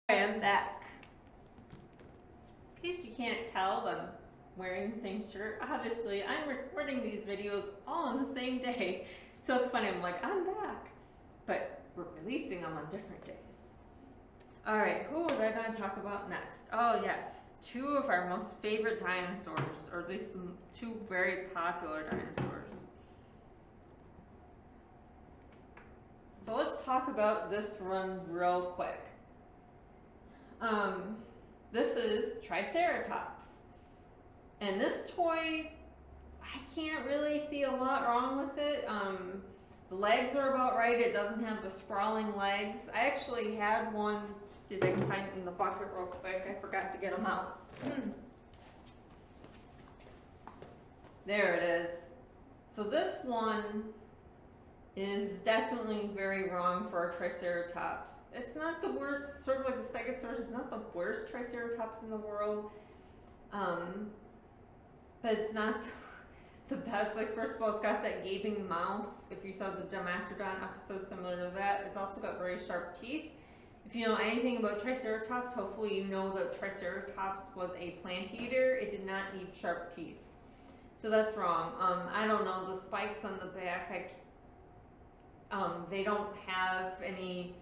I am back. In case you can't tell, I'm wearing the same shirt. Obviously, I'm recording these videos all on the same day. So it's funny, I'm like, I'm back. But we're releasing them on different days. Alright, who was I going to talk about next? Oh yes, two of our most favorite dinosaurs, or at least two very popular dinosaurs. So let's talk about this one real quick. This is Triceratops. And this toy, I can't really see a lot wrong with it. The legs are about right. It doesn't have the sprawling legs. I actually had one. See if I can find it in the bucket real quick. I forgot to get them out. There it is. So this one is definitely very wrong for a Triceratops. It's not the worst, sort of like the Stegosaurus, it's not the worst Triceratops in the world. But it's not the best. Like, first of all, it's got that gaping mouth. If you saw the Dimetrodon episode similar to that, it's also got very sharp teeth. If you know anything about Triceratops, hopefully you know that Triceratops was a plant eater. It did not need sharp teeth. So that's wrong. I don't know, the spikes on the back, they don't have any,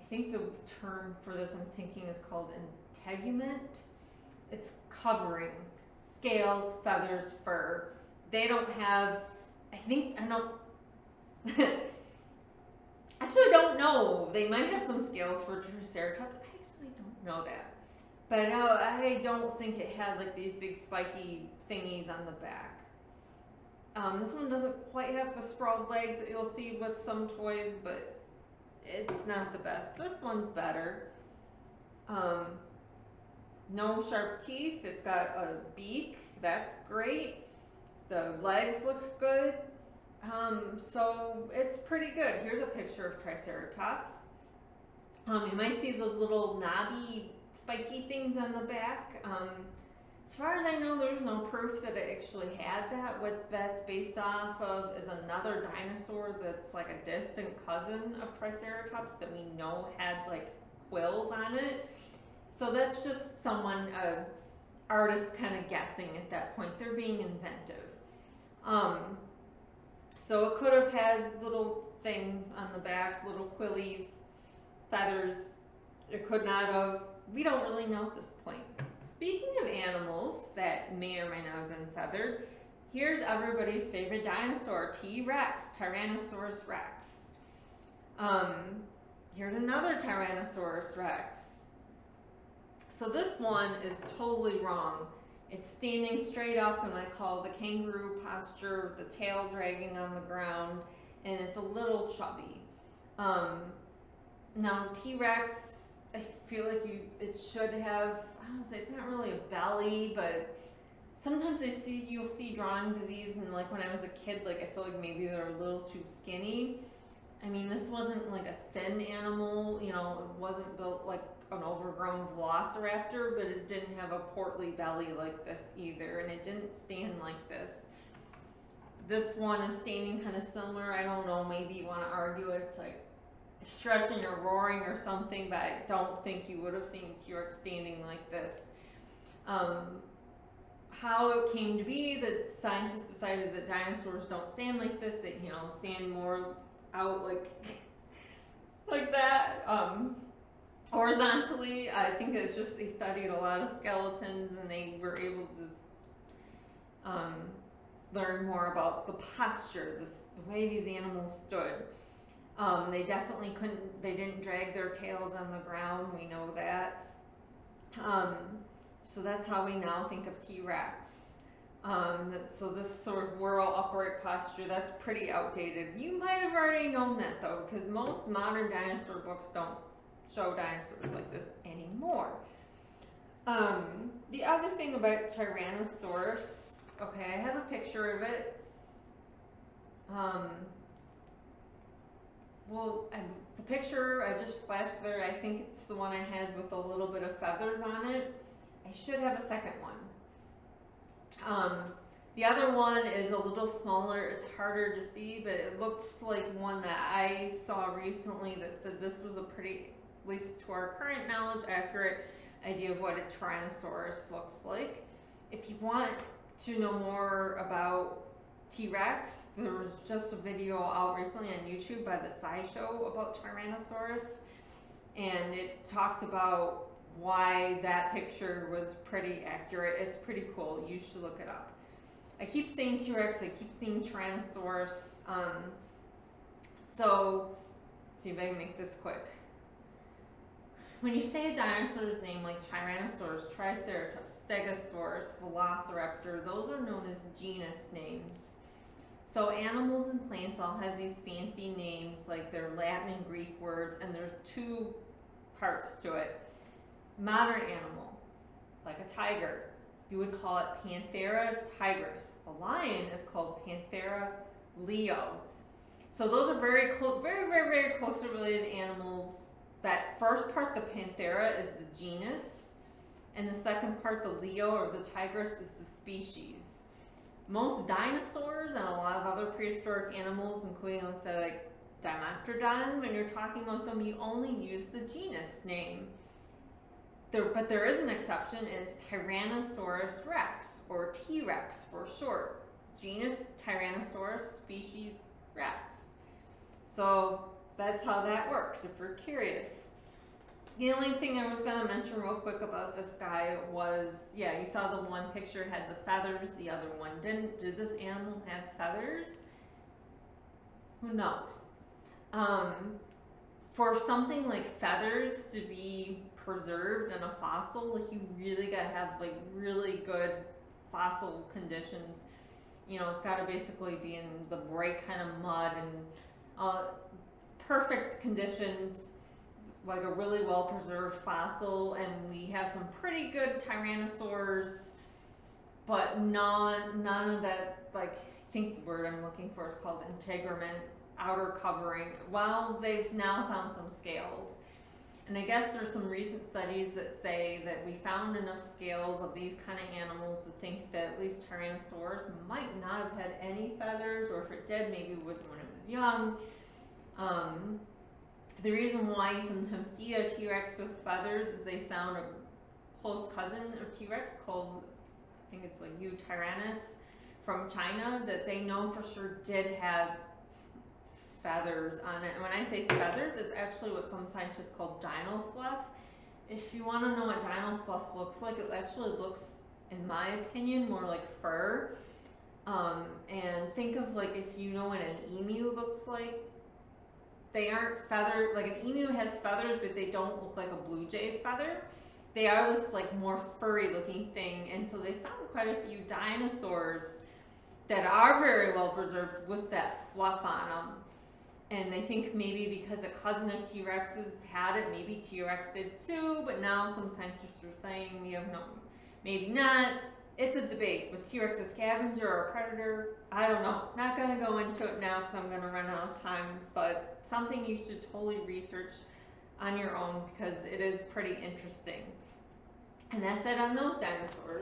I think the term for this I'm thinking is called integument. It's covering, scales, feathers, fur. They don't have, actually don't know. They might have some scales for Triceratops. I actually don't know that. But I don't think it had like these big spiky thingies on the back. This one doesn't quite have the sprawled legs that you'll see with some toys, but it's not the best. This one's better. No sharp teeth. It's got a beak. That's great. The legs look good. So it's pretty good. Here's a picture of Triceratops. You might see those little knobby, spiky things on the back. As far as I know, there's no proof that it actually had that. What that's based off of is another dinosaur that's like a distant cousin of Triceratops that we know had like quills on it. So that's just someone, artist kind of guessing at that point. They're being inventive. So it could have had little things on the back, little quillies, feathers. It could not have. We don't really know at this point. Speaking of animals that may or may not have been feathered, here's everybody's favorite dinosaur, T-Rex, Tyrannosaurus Rex. Here's another Tyrannosaurus Rex. So this one is totally wrong. It's standing straight up in what I call the kangaroo posture, the tail dragging on the ground, and it's a little chubby. Now T-Rex, I feel like it should have, I don't say it's not really a belly, but sometimes you'll see drawings of these, and like when I was a kid, like I feel like maybe they're a little too skinny. I mean, this wasn't like a thin animal, you know, it wasn't built like an overgrown velociraptor, but it didn't have a portly belly like this either, and it didn't stand like this. This one is standing kind of similar. I don't know, maybe you want to argue it's like stretching or roaring or something, but I don't think you would have seen T-Rex standing like this. How it came to be that scientists decided that dinosaurs don't stand like this, that, you know, stand more out like that, horizontally. I think it's just they studied a lot of skeletons and they were able to learn more about the posture, the way these animals stood. They definitely they didn't drag their tails on the ground, we know that. So that's how we now think of T-Rex. So this sort of whirl upright posture, that's pretty outdated. You might have already known that though, because most modern dinosaur books don't show dinosaurs like this anymore. The other thing about Tyrannosaurus, okay, I have a picture of it. The picture I just flashed there, I think it's the one I had with a little bit of feathers on it. I should have a second one. The other one is a little smaller. It's harder to see, but it looks like one that I saw recently that said this was a pretty at least to our current knowledge, accurate idea of what a Tyrannosaurus looks like. If you want to know more about T-Rex, there was just a video out recently on YouTube by the SciShow about Tyrannosaurus, and it talked about why that picture was pretty accurate. It's pretty cool. You should look it up. I keep saying T-Rex, I keep saying Tyrannosaurus. So, see if I can make this quick. When you say a dinosaur's name like Tyrannosaurus, Triceratops, Stegosaurus, Velociraptor, those are known as genus names. So animals and plants all have these fancy names, like they're Latin and Greek words, and there's two parts to it. Modern animal, like a tiger, you would call it Panthera tigris. A lion is called Panthera leo. So those are very closely related animals. That first part, the Panthera, is the genus, and the second part, the Leo or the tigris, is the species. Most dinosaurs and a lot of other prehistoric animals, including, let's say, like Dimetrodon, when you're talking about them, you only use the genus name. But there is an exception, and it's Tyrannosaurus rex, or T-Rex for short. Genus Tyrannosaurus, species Rex. So that's how that works, if you're curious. The only thing I was going to mention real quick about this guy was, yeah, you saw the one picture had the feathers, the other one didn't. Did this animal have feathers? Who knows? For something like feathers to be preserved in a fossil, like you really got to have like really good fossil conditions. You know, it's got to basically be in the right kind of mud and perfect conditions, like a really well preserved fossil. And we have some pretty good tyrannosaurs, but none of that, like, I think the word I'm looking for is called integument, outer covering. Well, they've now found some scales. And I guess there's some recent studies that say that we found enough scales of these kind of animals to think that at least Tyrannosaurus might not have had any feathers, or if it did, maybe it was when it was young. The reason why you sometimes see a T-Rex with feathers is they found a close cousin of T-Rex called, I think it's like Tyrannus from China, that they know for sure did have feathers on it. And when I say feathers, it's actually what some scientists call dinofluff. If you want to know what dinofluff looks like, it actually looks, in my opinion, more like fur. And think of, like, if you know what an emu looks like, they aren't feathered. Like, an emu has feathers, but they don't look like a blue jay's feather. They are this like more furry looking thing. And so they found quite a few dinosaurs that are very well preserved with that fluff on them. And they think maybe because a cousin of T-Rex's had it, maybe T-Rex did too, but now some scientists are saying we have no, maybe not. It's a debate. Was T-Rex a scavenger or a predator? I don't know. Not going to go into it now because I'm going to run out of time, but something you should totally research on your own because it is pretty interesting. And that's it on those dinosaurs.